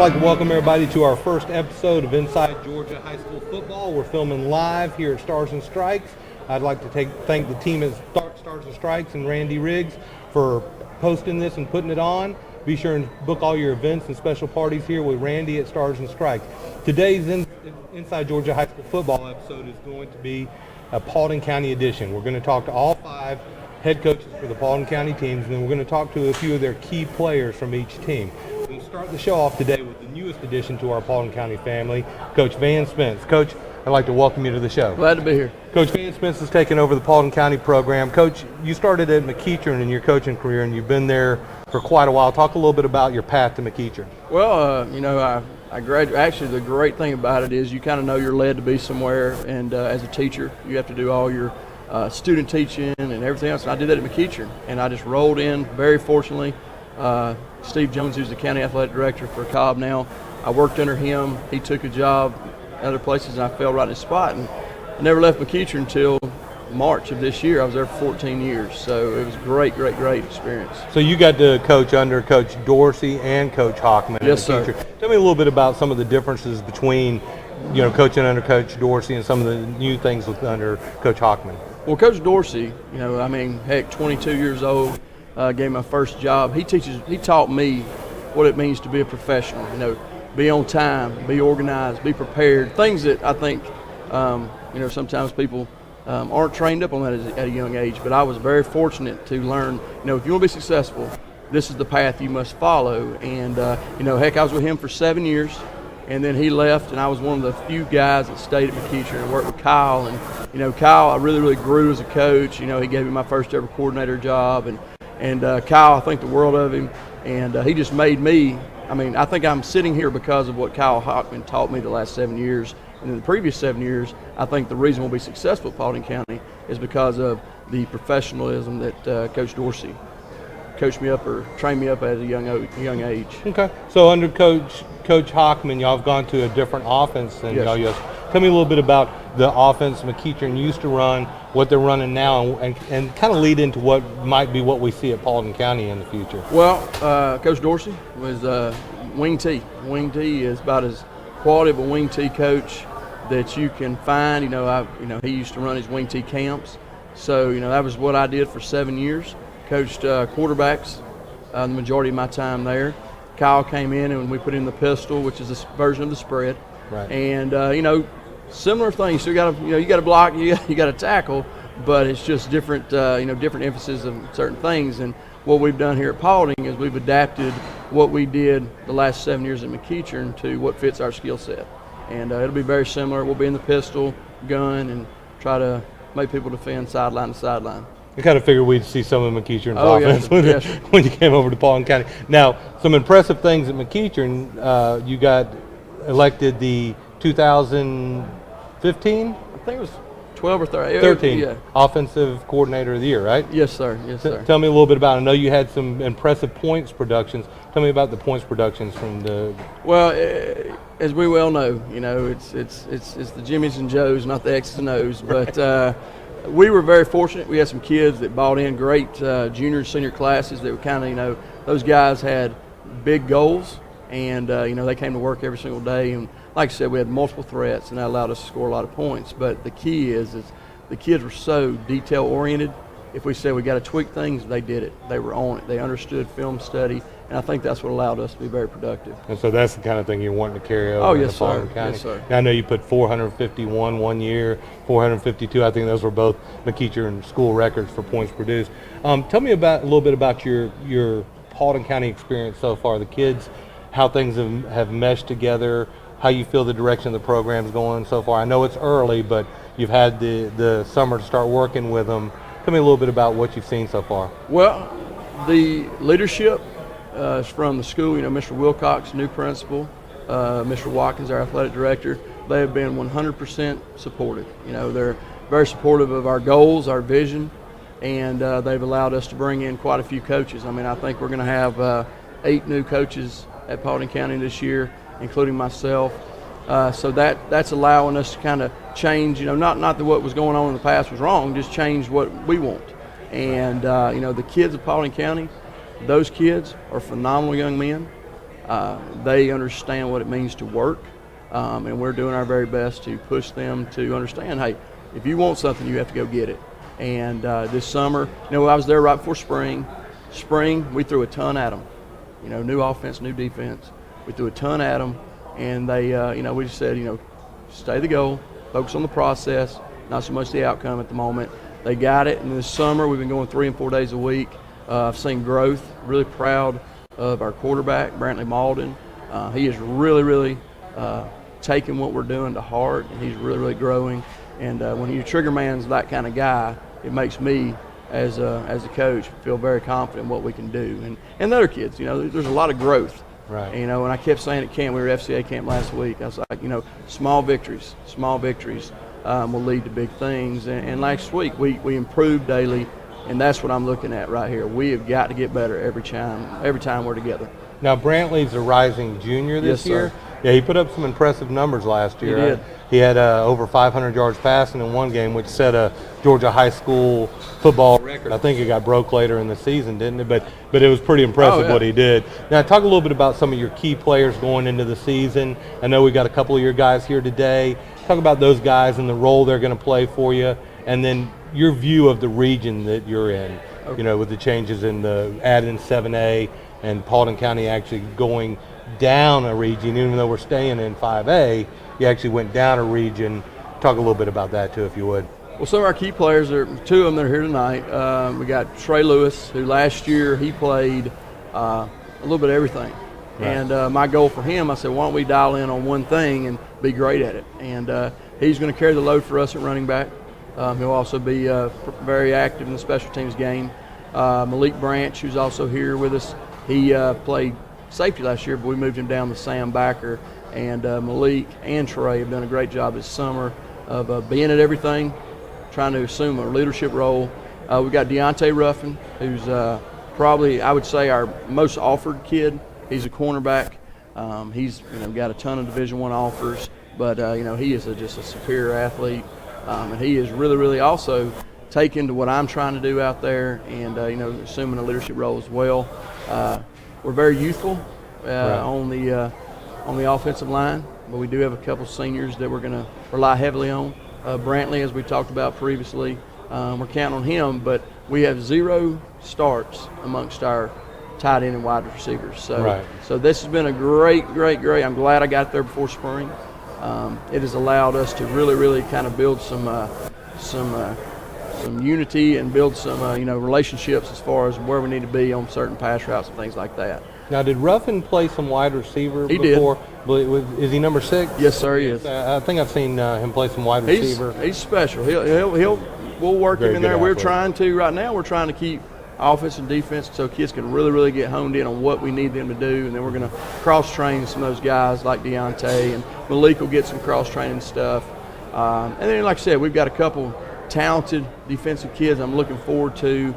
like to welcome everybody to our first episode of Inside Georgia High School Football. We're filming live here at Stars and Strikes. I'd like to thank the team at Stars and Strikes and Randy Riggs for posting this and putting it on. Be sure and book all your events and special parties here with Randy at Stars and Strikes. Today's Inside Georgia High School Football episode is going to be a Paulding County edition. We're going to talk to all 5 head coaches for the Paulding County teams, and then we're going to talk to a few of their key players from each team. We'll start the show off today with the newest addition to our Paulding County family, Coach Van Spence. Coach, I'd like to welcome you to the show. Glad to be here. Coach Van Spence has taken over the Paulding County program. Coach, you started at McEachern in your coaching career, and you've been there for quite a while. Talk a little bit about your path to McEachern. Well, I graduated. Actually, the great thing about it is you kind of know you're led to be somewhere, and as a teacher, you have to do all your student teaching and everything else. And I did that at McEachern, and I just rolled in very fortunately. Steve Jones, who's the county athletic director for Cobb now, I worked under him. He took a job at other places, and I fell right in his spot. And I never left McEachern until March of this year. I was there for 14 years, so it was a great experience. So you got to coach under Coach Dorsey and Coach Hockman. Yes, sir. Tell me a little bit about some of the differences between, coaching under Coach Dorsey and some of the new things under Coach Hockman. Well, Coach Dorsey, 22 years old, gave my first job. He taught me what it means to be a professional. Be on time, be organized, be prepared. Things that I think, sometimes people aren't trained up on that at a young age. But I was very fortunate to learn, if you want to be successful, this is the path you must follow. And, I was with him for 7 years. And then he left, and I was one of the few guys that stayed at McEachern and worked with Kyle. And, Kyle, I really grew as a coach. He gave me my first ever coordinator job. And Kyle, I think the world of him. And he just made me, I think I'm sitting here because of what Kyle Hockman taught me the last 7 years. And in the previous 7 years, I think the reason we'll be successful at Paulding County is because of the professionalism that Coach Dorsey coached me up or trained me up at a young age. Okay. So under Coach Hockman, y'all have gone to a different offense than y'all used. Tell me a little bit about the offense McEachern used to run, what they're running now, and kind of lead into what might be what we see at Paulding County in the future. Well, Coach Dorsey was wing T. Wing T is about as quality of a wing T coach that you can find. He used to run his wing T camps. So, that was what I did for 7 years. Coached quarterbacks the majority of my time there. Kyle came in and we put in the pistol, which is a version of the spread. Right. And similar things. So you got to block, you got to tackle, but it's just different different emphasis of certain things. And what we've done here at Paulding is we've adapted what we did the last 7 years at McEachern to what fits our skill set. And it'll be very similar. We'll be in the pistol, gun, and try to make people defend sideline to sideline. I kind of figured we'd see some of McEachern's offense when you came over to Paulding County. Now, some impressive things at McEachern. You got elected the 2015? I think it was 12 or 13. Yeah. Offensive Coordinator of the Year, right? Yes, sir. Yes, sir. Tell me a little bit about it. I know you had some impressive points productions. Tell me about the points productions from the. Well, as we well know, it's the Jimmies and Joes, not the X's and O's. But we were very fortunate. We had some kids that bought in great junior and senior classes that were kind of, those guys had big goals, and they came to work every single day. And like I said, we had multiple threats, and that allowed us to score a lot of points. But the key is the kids were so detail oriented. If we said we got to tweak things, they did it. They were on it. They understood film study, and I think that's what allowed us to be very productive. And so that's the kind of thing you're wanting to carry over. Oh, yes, to sir. Paulding County. Yes, sir. Now, I know you put 451 one year, 452. I think those were both McEachern school records for points produced. Tell me a little bit about your Paulding County experience so far. The kids, how things have meshed together, how you feel the direction the program's going so far. I know it's early, but you've had the summer to start working with them. Tell me a little bit about what you've seen so far. Well, the leadership is from the school. Mr. Wilcox, new principal, Mr. Watkins, our athletic director. They have been 100% supportive. They're very supportive of our goals, our vision, and they've allowed us to bring in quite a few coaches. I think we're going to have 8 new coaches at Paulding County this year, including myself. So that's allowing us to kind of change, not that what was going on in the past was wrong, just change what we want. And, the kids of Paulding County, those kids are phenomenal young men. They understand what it means to work, and we're doing our very best to push them to understand, hey, if you want something, you have to go get it. And this summer, I was there right before spring. Spring, we threw a ton at them. New offense, new defense. We threw a ton at them, and they, we just said, stay the goal, focus on the process, not so much the outcome at the moment. They got it, and this summer we've been going 3 and 4 days a week. I've seen growth. Really proud of our quarterback, Brantley Malden. He is really taking what we're doing to heart, and he's really growing. And when your trigger man's that kind of guy, it makes me, as a coach, feel very confident in what we can do. And the other kids, there's a lot of growth. Right. And I kept saying at camp, we were at FCA camp last week, I was like, small victories will lead to big things. And last week, we improved daily, and that's what I'm looking at right here. We have got to get better every time we're together. Now, Brantley's a rising junior this year. Sir. Yeah, he put up some impressive numbers last year. He did. He had over 500 yards passing in one game, which set a Georgia high school football record. I think it got broke later in the season, didn't it? But it was pretty impressive what he did. Now, talk a little bit about some of your key players going into the season. I know we got a couple of your guys here today. Talk about those guys and the role they're going to play for you, and then your view of the region that you're in. Okay. With the changes in the add in 7A and Paulding County actually going down a region, even though we're staying in 5A, you actually went down a region. Talk a little bit about that too, if you would. Well, some of our key players, two of them that are here tonight. We got Trey Lewis, who last year he played a little bit of everything. Right. And my goal for him, I said, why don't we dial in on one thing and be great at it? And he's going to carry the load for us at running back. He'll also be very active in the special teams game. Malik Branch, who's also here with us, he played safety last year, but we moved him down to Sam Backer. And Malik and Trey have done a great job this summer of being at everything, trying to assume a leadership role. We've got Deontay Ruffin, who's probably, I would say, our most offered kid. He's a cornerback. He's got a ton of Division I offers, but he is just a superior athlete. And he is really also taken to what I'm trying to do out there, and assuming a leadership role as well. We're very youthful on the offensive line, but we do have a couple seniors that we're going to rely heavily on. Brantley, as we talked about previously, we're counting on him, but we have 0 starts amongst our tight end and wide receivers. So this has been a great. I'm glad I got there before spring. It has allowed us to really kind of build some unity and build some relationships as far as where we need to be on certain pass routes and things like that. Now, did Ruffin play some wide receiver he before? Did. Is he number 6? Yes, sir, he is. I think I've seen him play some wide receiver. He's special. We'll work him in there. We're trying to keep offense and defense so kids can really get honed in on what we need them to do, and then we're going to cross-train some of those guys like Deontay, and Malik will get some cross-training stuff. And then, like I said, we've got a couple talented defensive kids I'm looking forward to.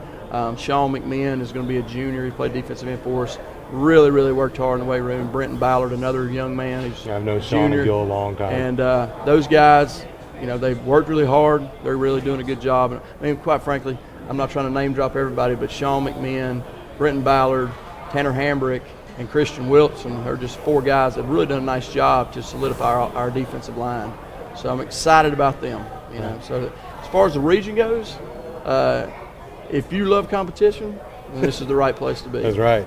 Sean McMahon is going to be a junior. He played defensive end for us. Really worked hard in the weight room. Brenton Ballard, another young man who's I've known Sean a a long time. And those guys, they've worked really hard. They're really doing a good job. And I mean, quite frankly, I'm not trying to name drop everybody, but Sean McMahon, Brenton Ballard, Tanner Hambrick, and Christian Wilson are just 4 guys that have really done a nice job to solidify our defensive line. So I'm excited about them. So as far as the region goes, if you love competition, then this is the right place to be. That's right.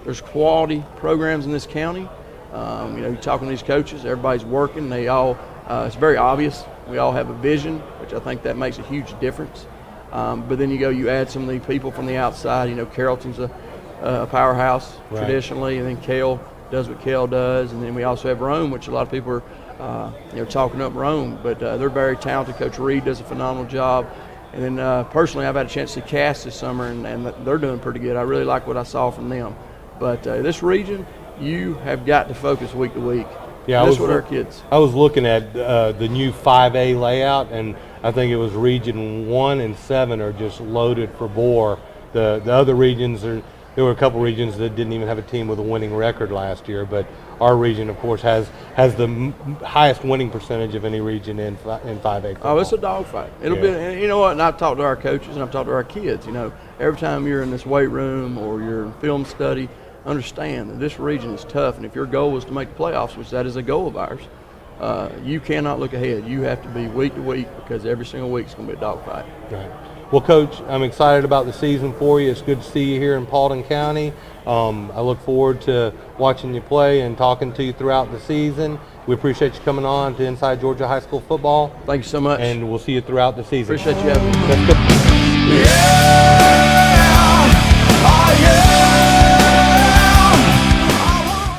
There's quality programs in this county. You're talking to these coaches, everybody's working. They all, it's very obvious. We all have a vision, which I think that makes a huge difference. But then you add some of the people from the outside. Carrollton's a powerhouse traditionally, and then Cale does what Cale does, and then we also have Rome, which a lot of people are talking up Rome, but they're very talented. Coach Reed does a phenomenal job. And then personally, I've had a chance to cast this summer, and they're doing pretty good. I really like what I saw from them. But this region, you have got to focus week to week. Yeah, that's what our kids. I was looking at the new 5A layout, and I think it was Region 1 and 7 are just loaded for bore. The other regions there were a couple regions that didn't even have a team with a winning record last year, but our region, of course, has the highest winning percentage of any region in 5A football. Oh, it's a dogfight. It'll be, and you know what? And I've talked to our coaches and I've talked to our kids. Every time you're in this weight room or you're in film study, understand that this region is tough, and if your goal is to make the playoffs, which that is a goal of ours, you cannot look ahead. You have to be week to week, because every single week is going to be a dogfight. Right. Well, Coach, I'm excited about the season for you. It's good to see you here in Paulding County. I look forward to watching you play and talking to you throughout the season. We appreciate you coming on to Inside Georgia High School Football. Thank you so much. And we'll see you throughout the season. Appreciate you having me. That's good.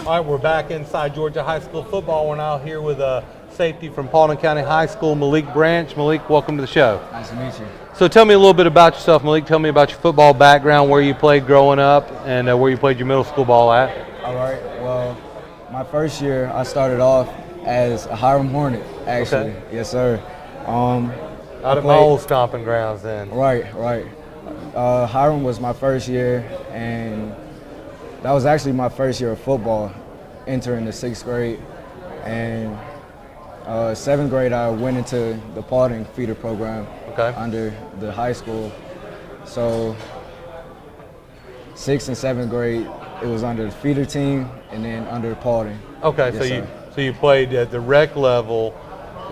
All right, we're back inside Georgia High School Football. We're now here with a safety from Paulding County High School, Malik Branch. Malik, welcome to the show. Nice to meet you. So tell me a little bit about yourself, Malik. Tell me about your football background, where you played growing up, and where you played your middle school ball at. All right. Well, my first year, I started off as a Hiram Hornet, actually. Okay. Yes, sir. Out of my old stomping grounds then. Right. Hiram was my first year, and that was actually my first year of football, entering the 6th grade. And 7th grade, I went into the Paulding feeder program under the high school. So 6th and 7th grade, it was under the feeder team, and then under Paulding. Okay, Yes, so you played at the rec level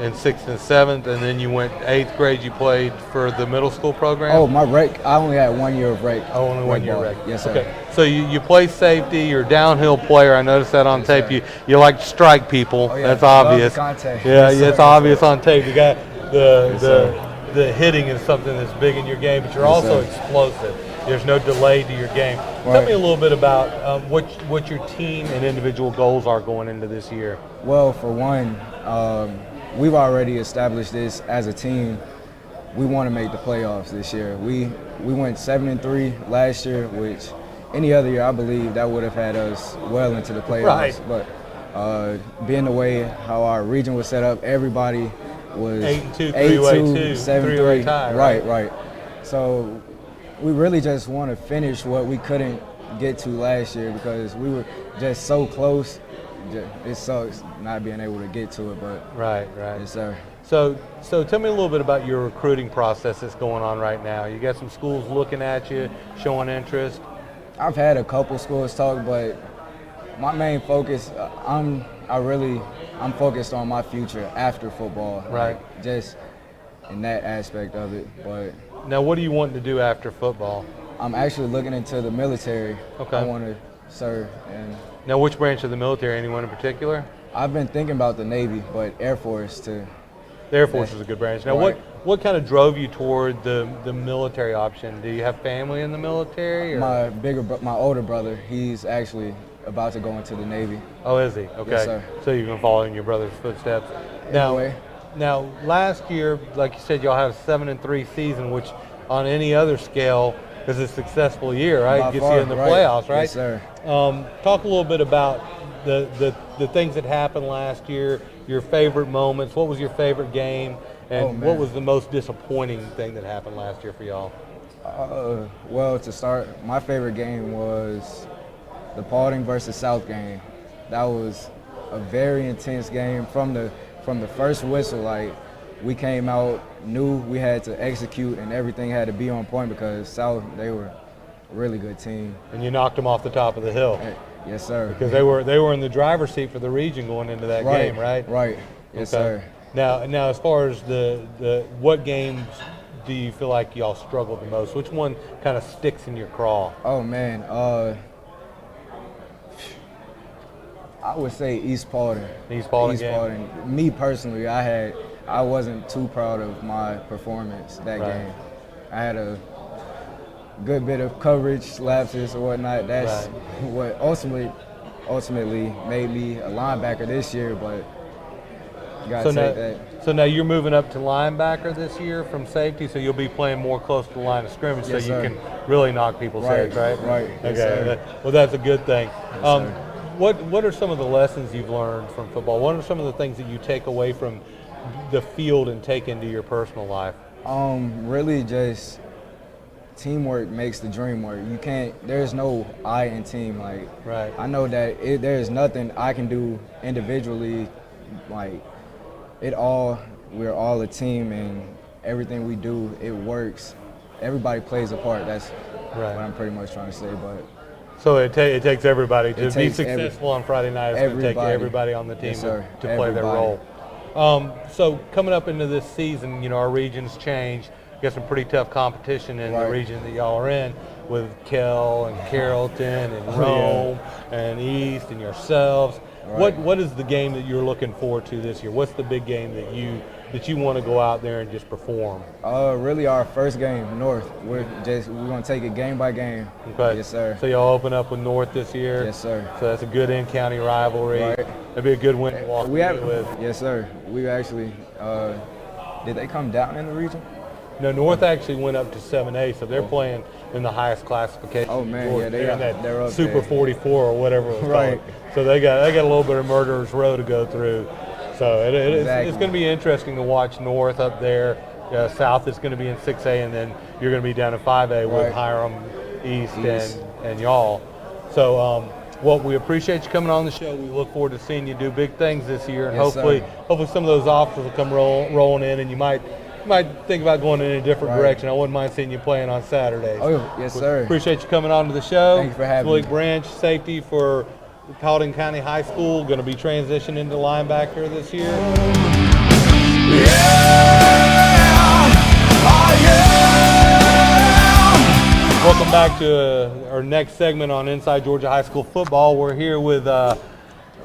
in 6th and 7th, and then you went 8th grade. You played for the middle school program. Oh, my rec! I only had 1 year of rec. Oh, only 1 year ball. rec. Yes, sir. Okay, so you play safety. You're a downhill player. I noticed that on Yes, tape. sir. You like to strike people. Oh, yeah. That's Love the obvious. contact. Yeah, Yes, sir. it's obvious on tape. You got Yes, the hitting is something that's big in your game, but you're Yes, also sir. explosive. There's no delay to your game. Tell Right. me a little bit about what your team and individual goals are going into this year. Well, for one, we've already established this as a team. We want to make the playoffs this year. We went 7-3 last year, which any other year I believe that would have had us well into the playoffs. Right. But being the way how our region was set up, everybody was 8-2, three-way 2, 7-3. three-way tie. Right. So we really just want to finish what we couldn't get to last year, because we were just so close. It sucks not being able to get to it, but Right. yes, sir. So tell me a little bit about your recruiting process that's going on right now. You got some schools looking at you, showing interest. I've had a couple schools talk, but my main focus, I'm focused on my future after football. Right. Like, just in that aspect of it. But Now, what do you want to do after football? I'm actually looking into the military. Okay. I want to serve, and Now, which branch of the military? Anyone in particular? I've been thinking about the Navy, but Air Force too. The Air Force is a good branch. Now, Right. what kind of drove you toward the military option? Do you have family in the military? Or? My older brother, he's actually about to go into the Navy. Oh, is he? Okay. Yes, sir. So you're going to follow in your brother's footsteps. Anyway. Now, last year, like you said, y'all had a 7-3 season, which on any other scale is a successful year, right? By Gets far, you in the right. playoffs, right? Yes, sir. Talk a little bit about the things that happened last year, your favorite moments. What was your favorite game? And what was the most disappointing thing that happened last year for y'all? Well, to start, my favorite game was the Paulding versus South game. That was a very intense game from the first whistle. Like, we came out, knew we had to execute, and everything had to be on point, because South, they were a really good team. And you knocked them off the top of the hill. Yes, sir. Because they were in the driver's seat for the region going into that game, right? Right. Yes, sir. Now, as far as the what games do you feel like y'all struggled the most? Which one kind of sticks in your craw? Oh man, I would say East Paulding. East Paulding East game? Paulding. Me personally, I wasn't too proud of my performance that Right. game. I had a good bit of coverage lapses or whatnot. That's what ultimately made me a linebacker this year, but you gotta take that. So now you're moving up to linebacker this year from safety, so you'll be playing more close to the line of scrimmage, Yes, so you sir. can really knock people's heads, right? Right. Yes, Okay. sir. Well, that's a good thing. Yes, sir. What are some of the lessons you've learned from football? What are some of the things that you take away from the field and take into your personal life? Really just teamwork makes the dream work. There's no I in team. Like, Right. I know that there's nothing I can do individually. Like, we're all a team, and everything we do, it works. Everybody plays a part. That's Right. what I'm pretty much trying to say. But So it takes everybody to be takes successful on Friday night. It's going to take everybody on the team Yes, sir. to play their role. So coming up into this season, you know, our region's changed. Got some pretty tough competition in the region that y'all are in, with Kell and Carrollton and Rome and East and yourselves. What is the game that you're looking forward to this year? What's the big game that you want to go out there and just perform? Really our first game, North. We're going to take it game by game. Okay. Yes, sir. So y'all open up with North this year? Yes, sir. So that's a good in-county rivalry. That'd be a good win to walk away with. Yes, sir. We actually, did they come down in the region? No, North actually went up to 7A, so they're playing in the highest classification. Oh man, they're up Super there. 44 or whatever it was called. So they got a little bit of murderer's row to go through. So it's going to be interesting to watch North up there. South is going to be in 6A, and then you're going to be down in 5A with Hiram, East. And y'all. So well, we appreciate you coming on the show. We look forward to seeing you do big things this year, and hopefully some of those offers will come rolling in, and you might think about going in a different direction. I wouldn't mind seeing you playing on Saturdays. Oh, yes, sir. Appreciate you coming on to the show. Thank you for having Willie me. Branch, safety for Paulding County High School, going to be transitioning into linebacker this year. Welcome back to our next segment on Inside Georgia High School Football. We're here with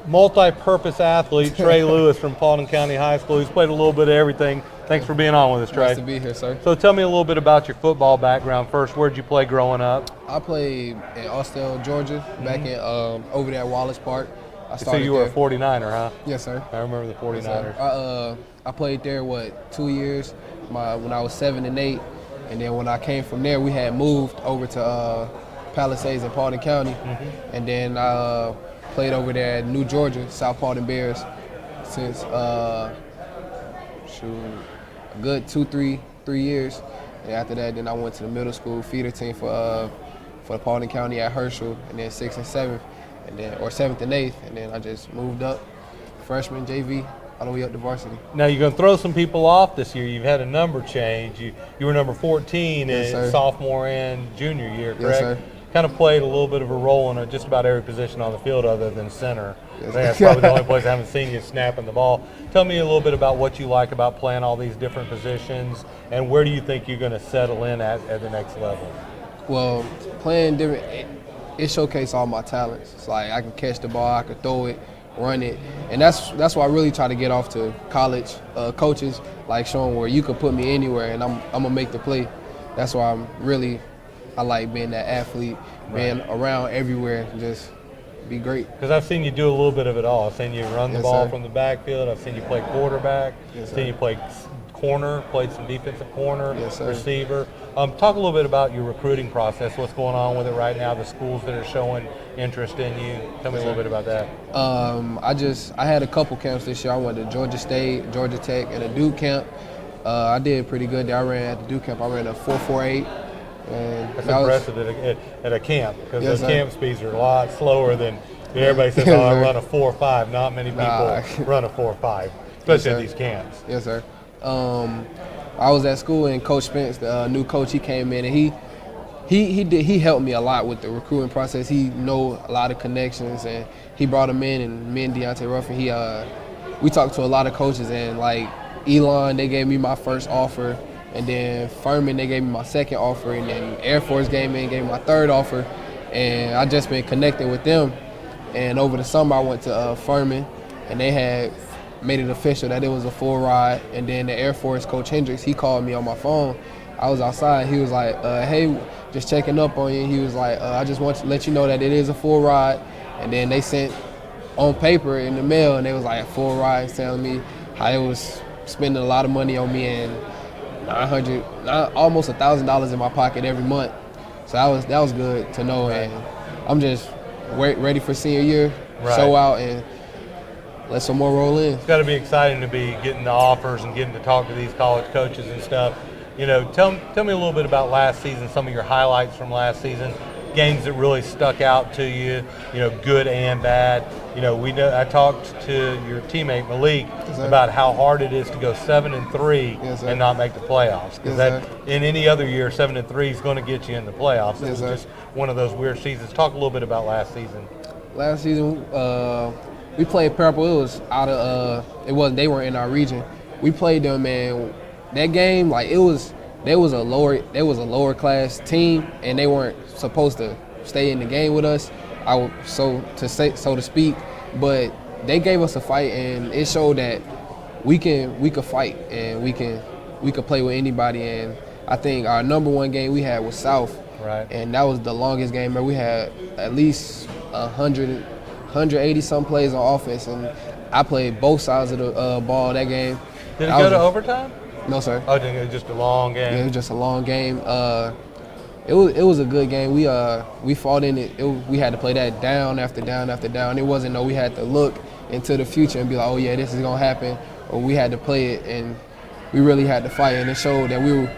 multi-purpose athlete Trey Lewis from Paulding County High School. He's played a little bit of everything. Thanks for being on with us, Trey. Nice to be here, sir. So tell me a little bit about your football background first. Where did you play growing up? I played in Austell, Georgia, back in over there at Wallace Park. So you were a 49er, huh? Yes, sir. I remember the 49ers. Yes, I played there 2 years, when I was 7 and 8, and then when I came from there, we had moved over to Palisades in Paulding County, and then I played over there at New Georgia, South Paulding Bears, since a good 3 years. And after that, then I went to the middle school feeder team for Paulding County at Herschel, and then 6th and 7th, and then 7th and 8th, and then I just moved up, freshman, JV, all the way up to varsity. Now you're going to throw some people off this year. You've had a number change. You were number 14 in sophomore and junior year, correct? Yes, sir. Kind of played a little bit of a role in just about every position on the field other than center. I think that's probably the only place I haven't seen you snapping the ball. Tell me a little bit about what you like about playing all these different positions, and where do you think you're going to settle in at the next level? Well, playing different, it showcased all my talents. It's like I can catch the ball, I can throw it, run it, and that's why I really try to get off to college coaches, like showing where you can put me anywhere and I'm gonna make the play. That's why I like being that athlete, being around everywhere, just be great. Because I've seen you do a little bit of it all. I've seen you run the ball from the backfield. I've seen you play quarterback. I've seen you play corner, played some defensive corner, receiver. Talk a little bit about your recruiting process, what's going on with it right now, the schools that are showing interest in you. Tell me a little bit about that. I had a couple camps this year. I went to Georgia State, Georgia Tech, and a Duke camp. I did pretty good there. I ran at the Duke camp. I ran a 4.48. And that's impressive at a camp, because those camp speeds are a lot slower than everybody says, I run a 4.5. Not many people run a 4.5, especially at these camps. Yes, sir. I was at school, and Coach Spence, the new coach, he came in, and he helped me a lot with the recruiting process. He know a lot of connections, and he brought him in, and me and Deontay Ruffin, we talked to a lot of coaches, and like Elon, they gave me my first offer, and then Furman, they gave me my second offer, and then Air Force gave me my third offer, and I just been connecting with them. And over the summer, I went to Furman, and they had made it official that it was a full ride. And then the Air Force coach Hendricks, he called me on my phone. I was outside. He was like, hey, just checking up on you. He was like, I just want to let you know that it is a full ride. And then they sent on paper in the mail, and they was like a full ride, telling me how they was spending a lot of money on me, and almost $1,000 in my pocket every month. So that was good to know. And I'm just ready for senior year, show out, and let some more roll in. It's got to be exciting to be getting the offers and getting to talk to these college coaches and stuff. You know, tell me a little bit about last season, some of your highlights from last season. games that really stuck out to you, good and bad? I talked to your teammate Malik about how hard it is to go 7-3 and not make the playoffs. Because in any other year, 7-3 is going to get you in the playoffs. It was just one of those weird seasons. Talk a little bit about last season. Last season, we played Purple. It was out of they weren't in our region. We played them, and that game, like, they was a lower class team, and they weren't supposed to stay in the game with us, so to speak. But they gave us a fight, and it showed that we could fight, and we could play with anybody. And I think our number one game we had was South, and that was the longest game. We had at least 180 some plays on offense, and I played both sides of the ball that game. Did it go to overtime? No, sir. Oh, it was just a long game. Yeah, it was just a long game. It was a good game. We fought in it. We had to play that down after down after down. It wasn't we had to look into the future and be like, oh yeah, this is gonna happen, or we had to play it, and we really had to fight. And it showed that we're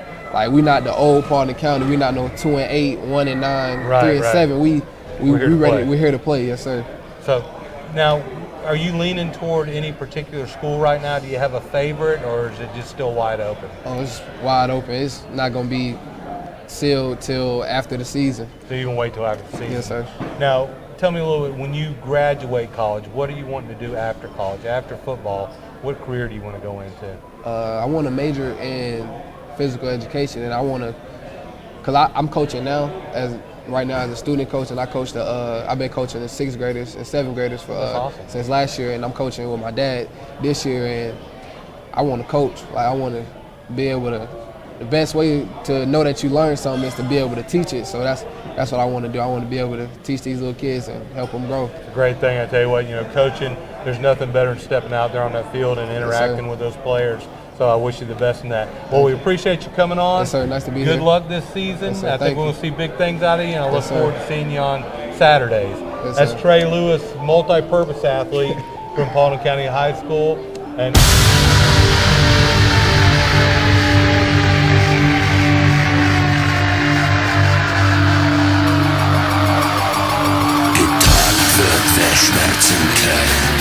not the old Paulding County. We're not no 2-8, 1-9, 3-7. We're here to play. Yes, sir. So now, are you leaning toward any particular school right now? Do you have a favorite, or is it just still wide open? Oh, it's wide open. It's not going to be sealed till after the season. So you can wait till after the season? Yes, sir. Now, tell me a little bit, when you graduate college, what are you wanting to do after college? After football, what career do you want to go into? I want to major in physical education, and I want to, because I'm coaching now right now as a student coach, and I've been coaching the 6th graders and 7th graders since last year, and I'm coaching with my dad this year, and I want to coach. Like, I want to be able to, the best way to know that you learn something is to be able to teach it. So that's what I want to do. I want to be able to teach these little kids and help them grow. It's a great thing. I tell you what, coaching, there's nothing better than stepping out there on that field and interacting with those players. So I wish you the best in that. Well, we appreciate you coming on. Yes, sir. Nice to be here. Good luck this season. Yes, sir. I think we're going to see big things out of you, and I look forward to seeing you on Saturdays. Yes, That's sir. Trey Lewis, multi-purpose athlete from Paulding County High School. And Getan wird, wer Schmerzen kennt.